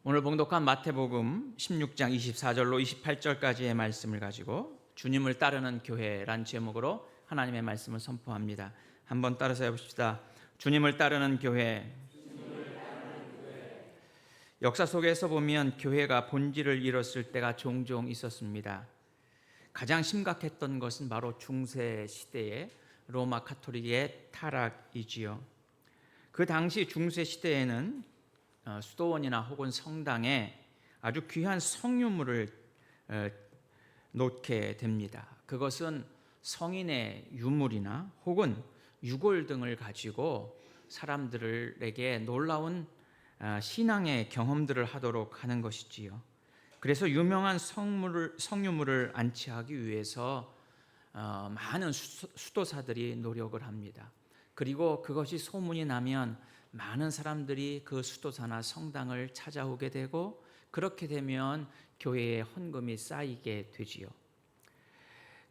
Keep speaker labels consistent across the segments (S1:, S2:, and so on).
S1: 오늘 봉독한 마태복음 16장 24절로 28절까지의 말씀을 가지고 주님을 따르는 교회란 제목으로 하나님의 말씀을 선포합니다. 한번 따라서 해봅시다. 주님을 따르는 교회. 역사 속에서 보면 교회가 본질을 잃었을 때가 종종 있었습니다. 가장 심각했던 것은 바로 중세 시대의 로마 카톨릭의 타락이지요. 그 당시 중세 시대에는 수도원이나 혹은 성당에 아주 귀한 성유물을 놓게 됩니다. 그것은 성인의 유물이나 혹은 유골 등을 가지고 사람들에게 놀라운 신앙의 경험들을 하도록 하는 것이지요. 그래서 유명한 성유물을 안치하기 위해서 많은 수도사들이 노력을 합니다. 그리고 그것이 소문이 나면 많은 사람들이 그 수도사나 성당을 찾아오게 되고, 그렇게 되면 교회에 헌금이 쌓이게 되지요.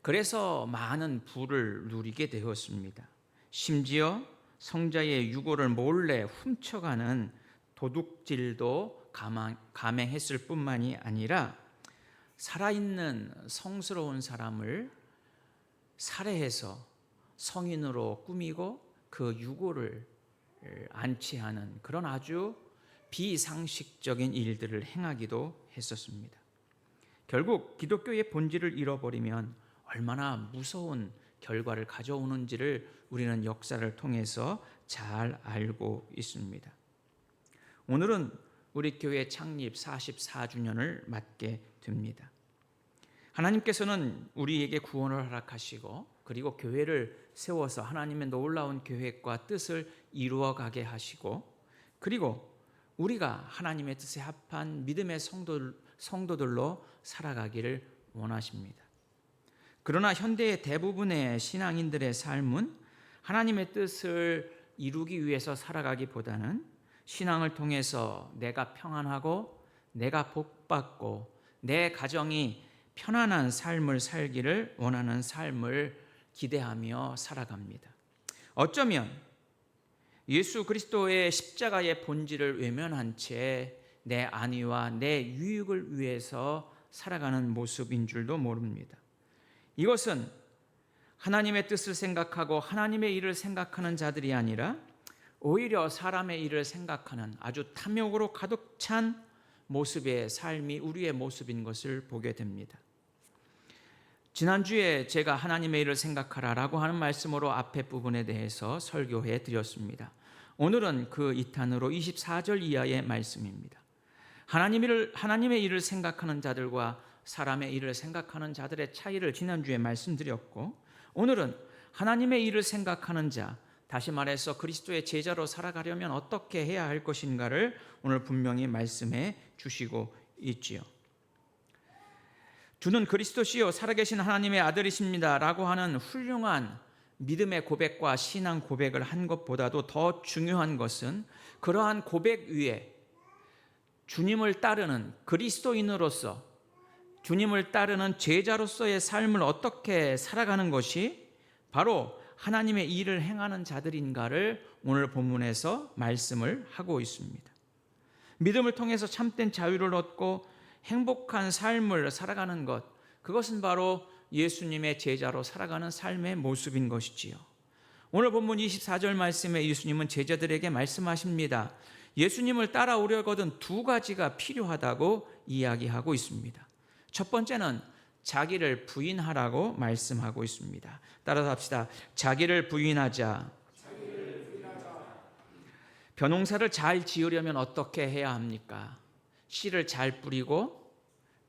S1: 그래서 많은 부를 누리게 되었습니다. 심지어 성자의 유골을 몰래 훔쳐가는 도둑질도 감행했을 뿐만이 아니라 살아있는 성스러운 사람을 살해해서 성인으로 꾸미고 그 유골을 안치하는 그런 아주 비상식적인 일들을 행하기도 했었습니다. 결국 기독교의 본질을 잃어버리면 얼마나 무서운 결과를 가져오는지를 우리는 역사를 통해서 잘 알고 있습니다. 오늘은 우리 교회 창립 44주년을 맞게 됩니다. 하나님께서는 우리에게 구원을 허락하시고, 그리고 교회를 세워서 하나님의 놀라운 계획과 뜻을 이루어가게 하시고, 그리고 우리가 하나님의 뜻에 합한 믿음의 성도들로 살아가기를 원하십니다. 그러나 현대의 대부분의 신앙인들의 삶은 하나님의 뜻을 이루기 위해서 살아가기보다는 신앙을 통해서 내가 평안하고 내가 복받고 내 가정이 편안한 삶을 살기를 원하는 삶을 기대하며 살아갑니다. 어쩌면 예수 그리스도의 십자가의 본질을 외면한 채 내 안위와 내 유익을 위해서 살아가는 모습인 줄도 모릅니다. 이것은 하나님의 뜻을 생각하고 하나님의 일을 생각하는 자들이 아니라 오히려 사람의 일을 생각하는 아주 탐욕으로 가득 찬 모습의 삶이 우리의 모습인 것을 보게 됩니다. 지난주에 제가 하나님의 일을 생각하라라고 하는 말씀으로 앞에 부분에 대해서 설교해 드렸습니다. 오늘은 그 2탄으로 24절 이하의 말씀입니다. 하나님의 일을 생각하는 자들과 사람의 일을 생각하는 자들의 차이를 지난주에 말씀드렸고, 오늘은 하나님의 일을 생각하는 자, 다시 말해서 그리스도의 제자로 살아가려면 어떻게 해야 할 것인가를 오늘 분명히 말씀해 주시고 있지요. 주는 그리스도시요 살아계신 하나님의 아들이십니다 라고 하는 훌륭한 믿음의 고백과 신앙 고백을 한 것보다도 더 중요한 것은 그러한 고백 위에 주님을 따르는 그리스도인으로서, 주님을 따르는 제자로서의 삶을 어떻게 살아가는 것이 바로 하나님의 일을 행하는 자들인가를 오늘 본문에서 말씀을 하고 있습니다. 믿음을 통해서 참된 자유를 얻고 행복한 삶을 살아가는 것, 그것은 바로 예수님의 제자로 살아가는 삶의 모습인 것이지요. 오늘 본문 24절 말씀에 예수님은 제자들에게 말씀하십니다. 예수님을 따라오려거든 두 가지가 필요하다고 이야기하고 있습니다. 첫 번째는 자기를 부인하라고 말씀하고 있습니다. 따라서 합시다. 자기를 부인하자. 벼농사를 잘 지으려면 어떻게 해야 합니까? 씨를 잘 뿌리고,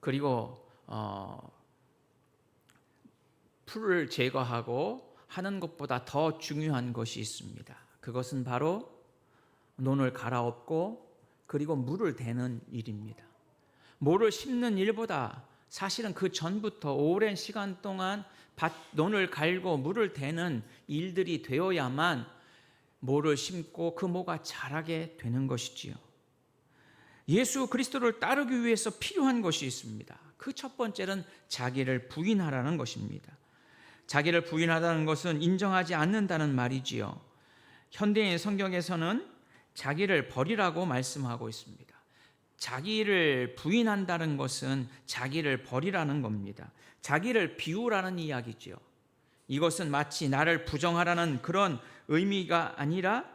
S1: 그리고 풀을 제거하고 하는 것보다 더 중요한 것이 있습니다. 그것은 바로 논을 갈아엎고 그리고 물을 대는 일입니다. 모를 심는 일보다 사실은 그 전부터 오랜 시간 동안 논을 갈고 물을 대는 일들이 되어야만 모를 심고 그 모가 자라게 되는 것이지요. 예수 그리스도를 따르기 위해서 필요한 것이 있습니다. 그 첫 번째는 자기를 부인하라는 것입니다. 자기를 부인하다는 것은 인정하지 않는다는 말이지요. 현대인 성경에서는 자기를 버리라고 말씀하고 있습니다. 자기를 부인한다는 것은 자기를 버리라는 겁니다. 자기를 비우라는 이야기지요. 이것은 마치 나를 부정하라는 그런 의미가 아니라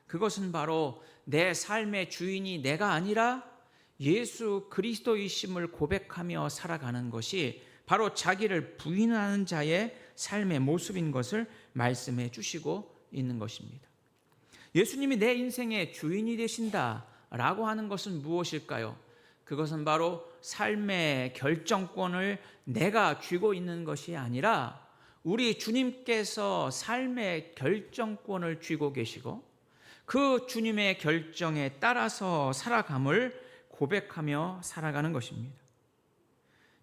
S1: 그것은 바로 내 삶의 주인이 내가 아니라 예수 그리스도이심을 고백하며 살아가는 것이 바로 자기를 부인하는 자의 삶의 모습인 것을 말씀해 주시고 있는 것입니다. 예수님이 내 인생의 주인이 되신다라고 하는 것은 무엇일까요? 그것은 바로 삶의 결정권을 내가 쥐고 있는 것이 아니라 우리 주님께서 삶의 결정권을 쥐고 계시고 그 주님의 결정에 따라서 살아감을 고백하며 살아가는 것입니다.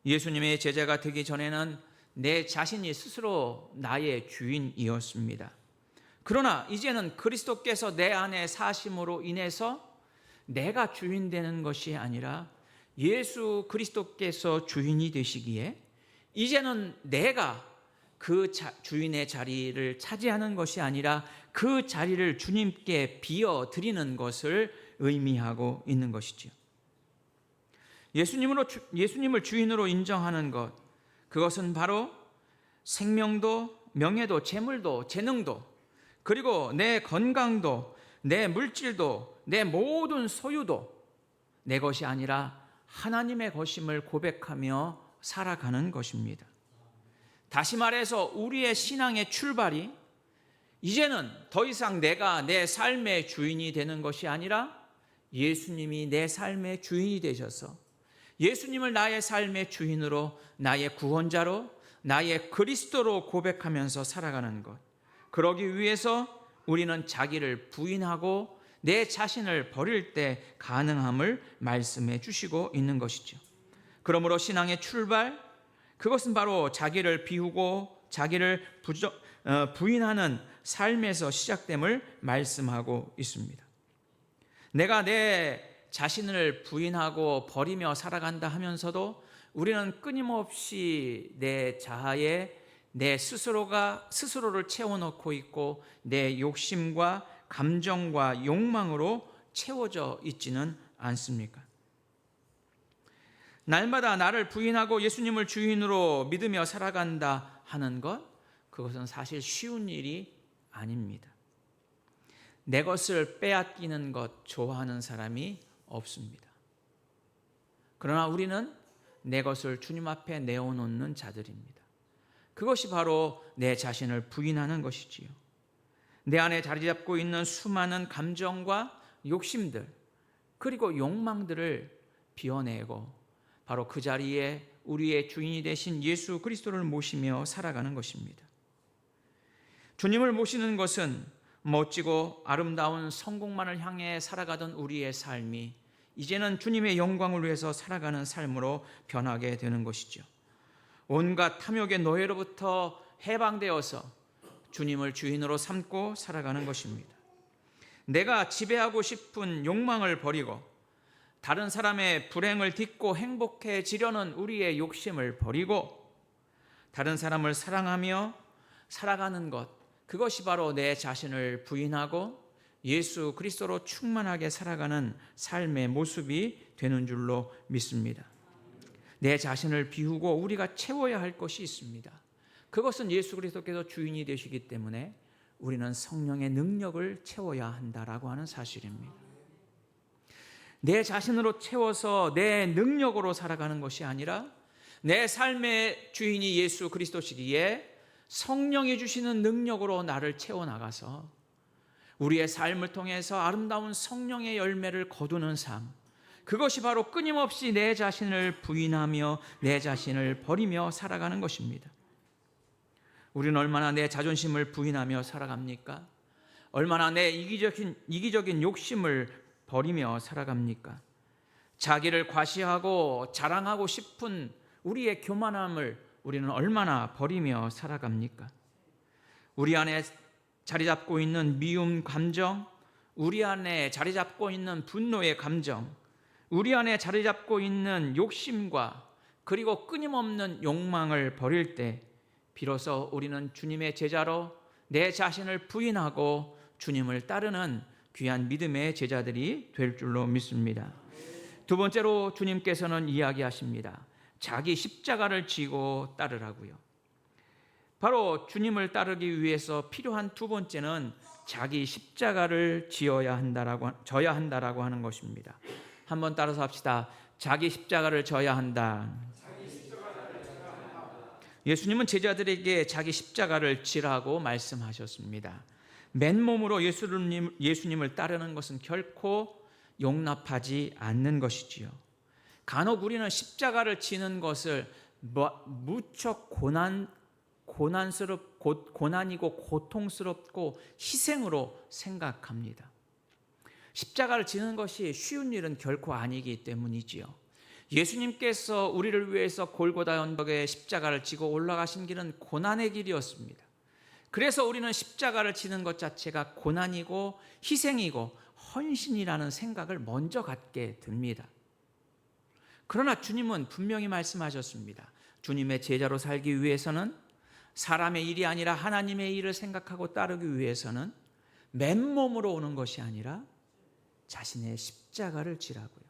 S1: 예수님의 제자가 되기 전에는 내 자신이 스스로 나의 주인이었습니다. 그러나 이제는 그리스도께서 내 안에 사심으로 인해서 내가 주인 되는 것이 아니라 예수 그리스도께서 주인이 되시기에 이제는 내가 그 주인의 자리를 차지하는 것이 아니라 그 자리를 주님께 비워드리는 것을 의미하고 있는 것이지요. 예수님을 주인으로 인정하는 것, 그것은 바로 생명도, 명예도, 재물도, 재능도, 그리고 내 건강도, 내 물질도, 내 모든 소유도 내 것이 아니라 하나님의 것임을 고백하며 살아가는 것입니다. 다시 말해서 우리의 신앙의 출발이 이제는 더 이상 내가 내 삶의 주인이 되는 것이 아니라 예수님이 내 삶의 주인이 되셔서 예수님을 나의 삶의 주인으로, 나의 구원자로, 나의 그리스도로 고백하면서 살아가는 것. 그러기 위해서 우리는 자기를 부인하고 내 자신을 버릴 때 가능함을 말씀해 주시고 있는 것이죠. 그러므로 신앙의 출발, 그것은 바로 자기를 비우고 자기를 부인하는 삶에서 시작됨을 말씀하고 있습니다. 내가 내 자신을 부인하고 버리며 살아간다 하면서도 우리는 끊임없이 내 자아에 내 스스로를 채워넣고 있고 내 욕심과 감정과 욕망으로 채워져 있지는 않습니까? 날마다 나를 부인하고 예수님을 주인으로 믿으며 살아간다 하는 것, 그것은 사실 쉬운 일이 아닙니다. 내 것을 빼앗기는 것 좋아하는 사람이 없습니다. 그러나 우리는 내 것을 주님 앞에 내어놓는 자들입니다. 그것이 바로 내 자신을 부인하는 것이지요. 내 안에 자리 잡고 있는 수많은 감정과 욕심들, 그리고 욕망들을 비워내고 바로 그 자리에 우리의 주인이 되신 예수 그리스도를 모시며 살아가는 것입니다. 주님을 모시는 것은 멋지고 아름다운 성공만을 향해 살아가던 우리의 삶이 이제는 주님의 영광을 위해서 살아가는 삶으로 변하게 되는 것이죠. 온갖 탐욕의 노예로부터 해방되어서 주님을 주인으로 삼고 살아가는 것입니다. 내가 지배하고 싶은 욕망을 버리고 다른 사람의 불행을 딛고 행복해지려는 우리의 욕심을 버리고 다른 사람을 사랑하며 살아가는 것, 그것이 바로 내 자신을 부인하고 예수 그리스도로 충만하게 살아가는 삶의 모습이 되는 줄로 믿습니다. 내 자신을 비우고 우리가 채워야 할 것이 있습니다. 그것은 예수 그리스도께서 주인이 되시기 때문에 우리는 성령의 능력을 채워야 한다라고 하는 사실입니다. 내 자신으로 채워서 내 능력으로 살아가는 것이 아니라 내 삶의 주인이 예수 그리스도시기에 성령이 주시는 능력으로 나를 채워나가서 우리의 삶을 통해서 아름다운 성령의 열매를 거두는 삶, 그것이 바로 끊임없이 내 자신을 부인하며 내 자신을 버리며 살아가는 것입니다. 우리는 얼마나 내 자존심을 부인하며 살아갑니까? 얼마나 내 이기적인 욕심을 버리며 살아갑니까? 자기를 과시하고 자랑하고 싶은 우리의 교만함을 우리는 얼마나 버리며 살아갑니까? 우리 안에 자리 잡고 있는 미움 감정, 우리 안에 자리 잡고 있는 분노의 감정, 우리 안에 자리 잡고 있는 욕심과 그리고 끊임없는 욕망을 버릴 때 비로소 우리는 주님의 제자로 내 자신을 부인하고 주님을 따르는 귀한 믿음의 제자들이 될 줄로 믿습니다. 두 번째로 주님께서는 이야기하십니다. 자기 십자가를 지고 따르라고요. 바로 주님을 따르기 위해서 필요한 두 번째는 자기 십자가를 져야 한다라고 하는 것입니다. 한번 따라서 합시다. 자기 십자가를 져야 한다. 예수님은 제자들에게 자기 십자가를 지라고 말씀하셨습니다. 맨몸으로 예수님을 따르는 것은 결코 용납하지 않는 것이지요. 간혹 우리는 십자가를 지는 것을 무척 고난이고 고통스럽고 희생으로 생각합니다. 십자가를 지는 것이 쉬운 일은 결코 아니기 때문이지요. 예수님께서 우리를 위해서 골고다 언덕에 십자가를 지고 올라가신 길은 고난의 길이었습니다. 그래서 우리는 십자가를 지는 것 자체가 고난이고 희생이고 헌신이라는 생각을 먼저 갖게 됩니다. 그러나 주님은 분명히 말씀하셨습니다. 주님의 제자로 살기 위해서는 사람의 일이 아니라 하나님의 일을 생각하고 따르기 위해서는 맨몸으로 오는 것이 아니라 자신의 십자가를 지라고요.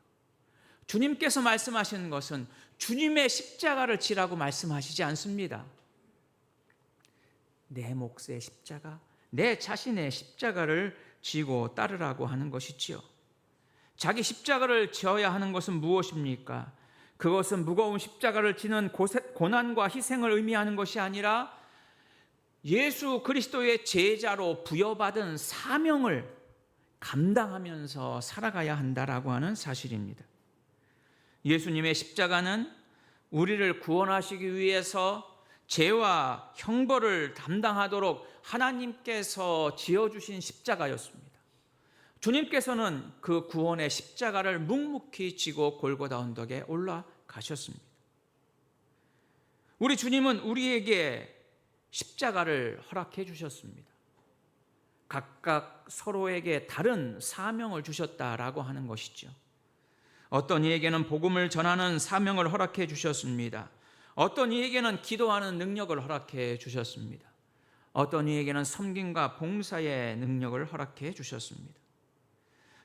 S1: 주님께서 말씀하시는 것은 주님의 십자가를 지라고 말씀하시지 않습니다. 내 몫의 십자가, 내 자신의 십자가를 지고 따르라고 하는 것이지요. 자기 십자가를 져야 하는 것은 무엇입니까? 그것은 무거운 십자가를 지는 고난과 희생을 의미하는 것이 아니라 예수 그리스도의 제자로 부여받은 사명을 감당하면서 살아가야 한다라고 하는 사실입니다. 예수님의 십자가는 우리를 구원하시기 위해서 죄와 형벌을 담당하도록 하나님께서 지어주신 십자가였습니다. 주님께서는 그 구원의 십자가를 묵묵히 지고 골고다 언덕에 올라가셨습니다. 우리 주님은 우리에게 십자가를 허락해 주셨습니다. 각각 서로에게 다른 사명을 주셨다라고 하는 것이죠. 어떤 이에게는 복음을 전하는 사명을 허락해 주셨습니다. 어떤 이에게는 기도하는 능력을 허락해 주셨습니다. 어떤 이에게는 섬김과 봉사의 능력을 허락해 주셨습니다.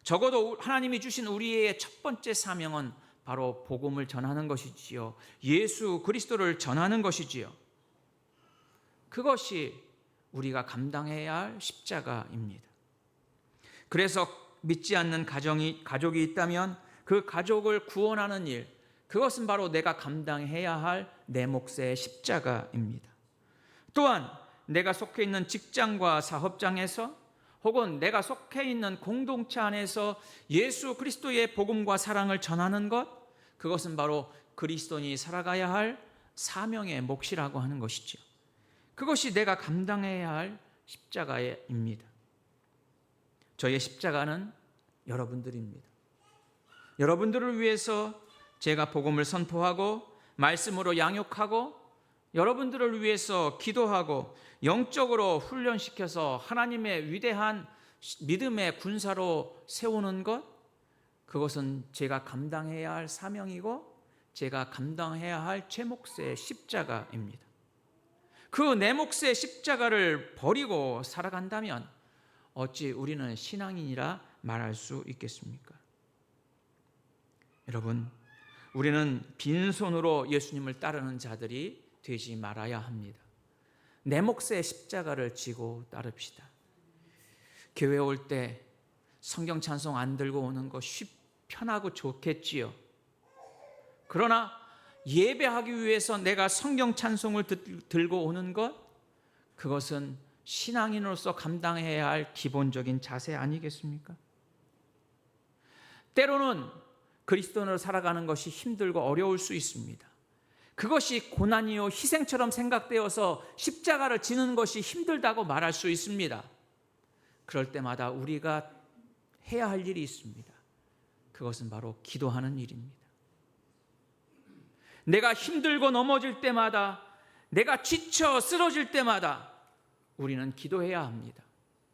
S1: 적어도 하나님이 주신 우리의 첫 번째 사명은 바로 복음을 전하는 것이지요. 예수 그리스도를 전하는 것이지요. 그것이 우리가 감당해야 할 십자가입니다. 그래서 믿지 않는 가족이 있다면 그 가족을 구원하는 일, 그것은 바로 내가 감당해야 할 내 몫의 십자가입니다. 또한 내가 속해 있는 직장과 사업장에서 혹은 내가 속해 있는 공동체 안에서 예수 그리스도의 복음과 사랑을 전하는 것, 그것은 바로 그리스도인이 살아가야 할 사명의 몫이라고 하는 것이죠. 그것이 내가 감당해야 할 십자가입니다. 저의 십자가는 여러분들입니다. 여러분들을 위해서 제가 복음을 선포하고 말씀으로 양육하고 여러분들을 위해서 기도하고 영적으로 훈련시켜서 하나님의 위대한 믿음의 군사로 세우는 것, 그것은 제가 감당해야 할 사명이고 제가 감당해야 할 제 몫의 십자가입니다. 그 내 몫의 십자가를 버리고 살아간다면 어찌 우리는 신앙인이라 말할 수 있겠습니까? 여러분, 우리는 빈손으로 예수님을 따르는 자들이 되지 말아야 합니다. 내 몫의 십자가를 지고 따릅시다. 교회 올 때 성경 찬송 안 들고 오는 거 편하고 좋겠지요. 그러나 예배하기 위해서 내가 성경 찬송을 들고 오는 것, 그것은 신앙인으로서 감당해야 할 기본적인 자세 아니겠습니까? 때로는 그리스도인으로 살아가는 것이 힘들고 어려울 수 있습니다. 그것이 고난이요 희생처럼 생각되어서 십자가를 지는 것이 힘들다고 말할 수 있습니다. 그럴 때마다 우리가 해야 할 일이 있습니다. 그것은 바로 기도하는 일입니다. 내가 힘들고 넘어질 때마다, 내가 지쳐 쓰러질 때마다 우리는 기도해야 합니다.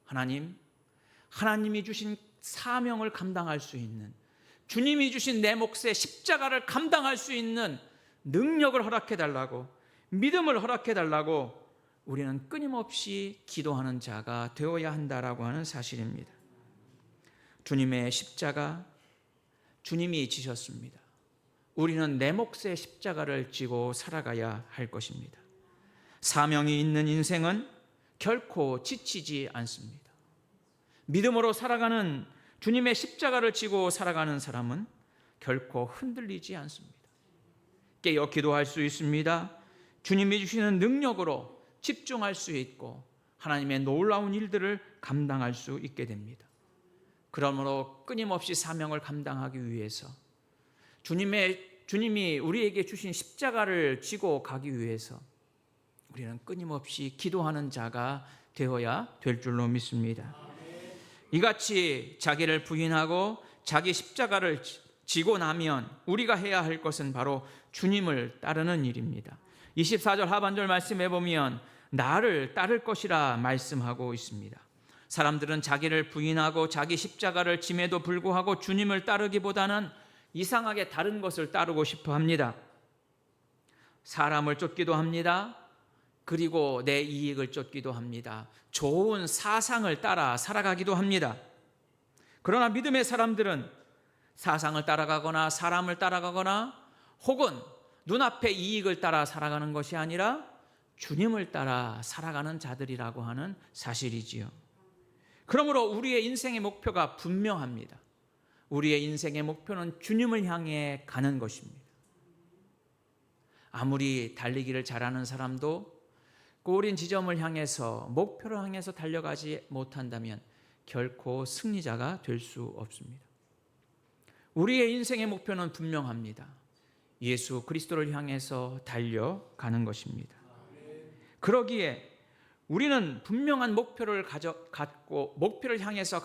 S1: 하나님이 주신 사명을 감당할 수 있는, 주님이 주신 내 몫의 십자가를 감당할 수 있는 능력을 허락해달라고, 믿음을 허락해달라고 우리는 끊임없이 기도하는 자가 되어야 한다라고 하는 사실입니다. 주님의 십자가, 주님이 지셨습니다. 우리는 내 몫의 십자가를 지고 살아가야 할 것입니다. 사명이 있는 인생은 결코 지치지 않습니다. 믿음으로 살아가는, 주님의 십자가를 지고 살아가는 사람은 결코 흔들리지 않습니다. 깨어 기도할 수 있습니다. 주님이 주시는 능력으로 집중할 수 있고 하나님의 놀라운 일들을 감당할 수 있게 됩니다. 그러므로 끊임없이 사명을 감당하기 위해서 주님이 우리에게 주신 십자가를 지고 가기 위해서 우리는 끊임없이 기도하는 자가 되어야 될 줄로 믿습니다. 이같이 자기를 부인하고 자기 십자가를 지고 나면 우리가 해야 할 것은 바로 주님을 따르는 일입니다. 24절 하반절 말씀해 보면 나를 따를 것이라 말씀하고 있습니다. 사람들은 자기를 부인하고 자기 십자가를 짐에도 불구하고 주님을 따르기보다는 이상하게 다른 것을 따르고 싶어 합니다. 사람을 쫓기도 합니다. 그리고 내 이익을 쫓기도 합니다. 좋은 사상을 따라 살아가기도 합니다. 그러나 믿음의 사람들은 사상을 따라가거나 사람을 따라가거나 혹은 눈앞의 이익을 따라 살아가는 것이 아니라 주님을 따라 살아가는 자들이라고 하는 사실이지요. 그러므로 우리의 인생의 목표가 분명합니다. 우리의 인생의 목표는 주님을 향해 가는 것입니다. 아무리 달리기를 잘하는 사람도 꼬린 지점을 향해서, 목표를 향해서 달려가지 못한다면 결코 승리자가 될 수 없습니다. 우리의 인생의 목표는 분명합니다. 예수 그리스도를 향해서 달려가는 것입니다. 그러기에 우리는 분명한 목표를 갖고 목표를 향해서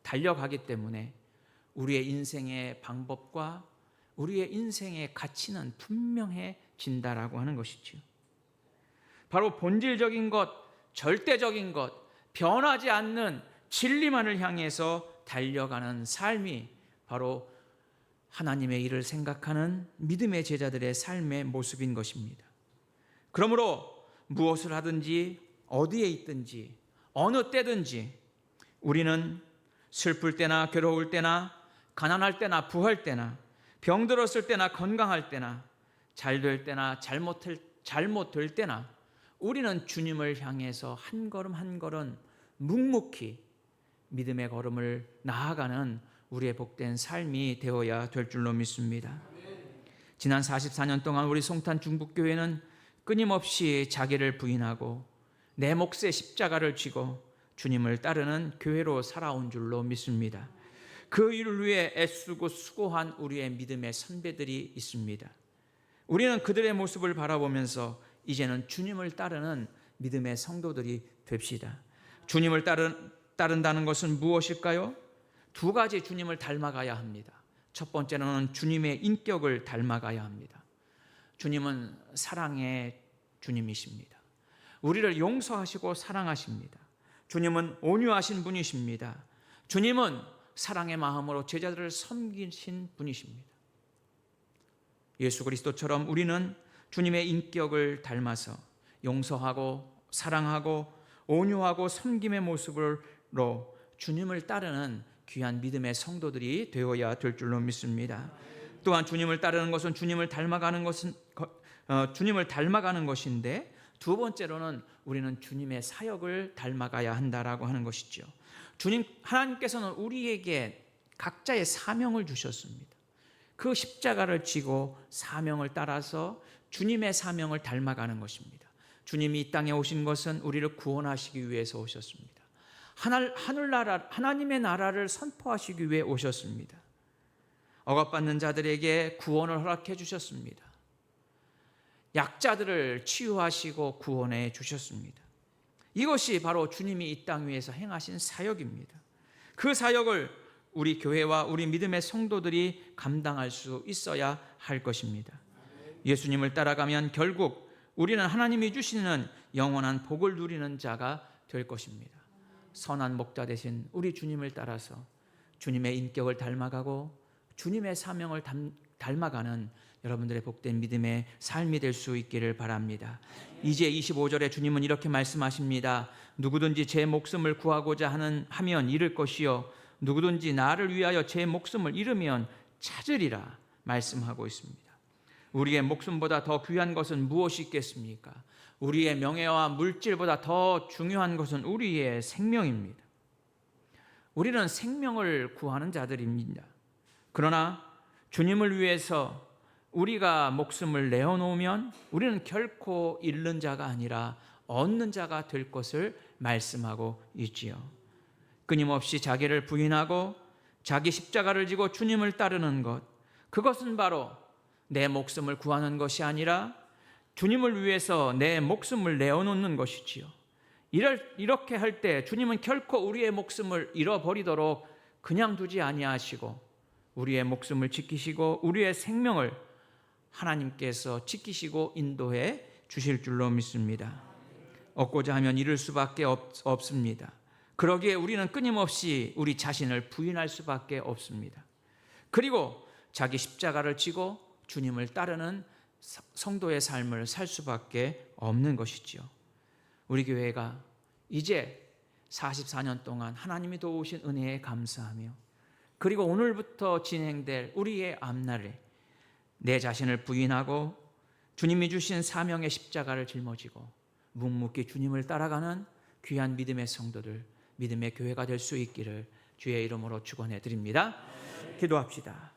S1: 달려가기 때문에 우리의 인생의 방법과 우리의 인생의 가치는 분명해진다라고 하는 것이죠. 바로 본질적인 것, 절대적인 것, 변하지 않는 진리만을 향해서 달려가는 삶이 바로 하나님의 일을 생각하는 믿음의 제자들의 삶의 모습인 것입니다. 그러므로 무엇을 하든지 어디에 있든지 어느 때든지 우리는 슬플 때나 괴로울 때나 가난할 때나 부할 때나 병들었을 때나 건강할 때나 잘될 때나 잘못될 때나 우리는 주님을 향해서 한 걸음 한 걸음 묵묵히 믿음의 걸음을 나아가는 우리의 복된 삶이 되어야 될 줄로 믿습니다. 지난 44년 동안 우리 송탄 중북교회는 끊임없이 자기를 부인하고 내 몫의 십자가를 쥐고 주님을 따르는 교회로 살아온 줄로 믿습니다. 그 일을 위해 애쓰고 수고한 우리의 믿음의 선배들이 있습니다. 우리는 그들의 모습을 바라보면서 이제는 주님을 따르는 믿음의 성도들이 됩시다. 주님을 따른다는 것은 무엇일까요? 두 가지 주님을 닮아가야 합니다. 첫 번째는 주님의 인격을 닮아가야 합니다. 주님은 사랑의 주님이십니다. 우리를 용서하시고 사랑하십니다. 주님은 온유하신 분이십니다. 주님은 사랑의 마음으로 제자들을 섬기신 분이십니다. 예수 그리스도처럼 우리는 주님의 인격을 닮아서 용서하고 사랑하고 온유하고 섬김의 모습으로 주님을 따르는 귀한 믿음의 성도들이 되어야 될 줄로 믿습니다. 또한 주님을 따르는 것은 주님을 닮아가는 것인데 두 번째로는 우리는 주님의 사역을 닮아가야 한다라고 하는 것이죠. 하나님께서는 우리에게 각자의 사명을 주셨습니다. 그 십자가를 지고 사명을 따라서 주님의 사명을 닮아가는 것입니다. 주님이 이 땅에 오신 것은 우리를 구원하시기 위해서 오셨습니다. 하늘나라, 하나님의 나라를 선포하시기 위해 오셨습니다. 억압받는 자들에게 구원을 허락해 주셨습니다. 약자들을 치유하시고 구원해 주셨습니다. 이것이 바로 주님이 이 땅 위에서 행하신 사역입니다. 그 사역을 우리 교회와 우리 믿음의 성도들이 감당할 수 있어야 할 것입니다. 예수님을 따라가면 결국 우리는 하나님이 주시는 영원한 복을 누리는 자가 될 것입니다. 선한 목자 되신 우리 주님을 따라서 주님의 인격을 닮아가고 주님의 사명을 닮아가는 여러분들의 복된 믿음의 삶이 될 수 있기를 바랍니다. 이제 25절에 주님은 이렇게 말씀하십니다. 누구든지 제 목숨을 구하고자 하면 잃을 것이요 누구든지 나를 위하여 제 목숨을 잃으면 찾으리라 말씀하고 있습니다. 우리의 목숨보다 더 귀한 것은 무엇이 있겠습니까? 우리의 명예와 물질보다 더 중요한 것은 우리의 생명입니다. 우리는 생명을 구하는 자들입니다. 그러나 주님을 위해서 우리가 목숨을 내어놓으면 우리는 결코 잃는 자가 아니라 얻는 자가 될 것을 말씀하고 있지요. 끊임없이 자기를 부인하고 자기 십자가를 지고 주님을 따르는 것, 그것은 바로 내 목숨을 구하는 것이 아니라 주님을 위해서 내 목숨을 내어놓는 것이지요. 이렇게 할 때 주님은 결코 우리의 목숨을 잃어버리도록 그냥 두지 아니하시고 우리의 목숨을 지키시고 우리의 생명을 하나님께서 지키시고 인도해 주실 줄로 믿습니다. 얻고자 하면 잃을 수밖에 없습니다. 그러기에 우리는 끊임없이 우리 자신을 부인할 수밖에 없습니다. 그리고 자기 십자가를 지고 주님을 따르는 성도의 삶을 살 수밖에 없는 것이지요. 우리 교회가 이제 44년 동안 하나님이 도우신 은혜에 감사하며 그리고 오늘부터 진행될 우리의 앞날에 내 자신을 부인하고 주님이 주신 사명의 십자가를 짊어지고 묵묵히 주님을 따라가는 귀한 믿음의 성도들, 믿음의 교회가 될 수 있기를 주의 이름으로 축원해 드립니다. 기도합시다.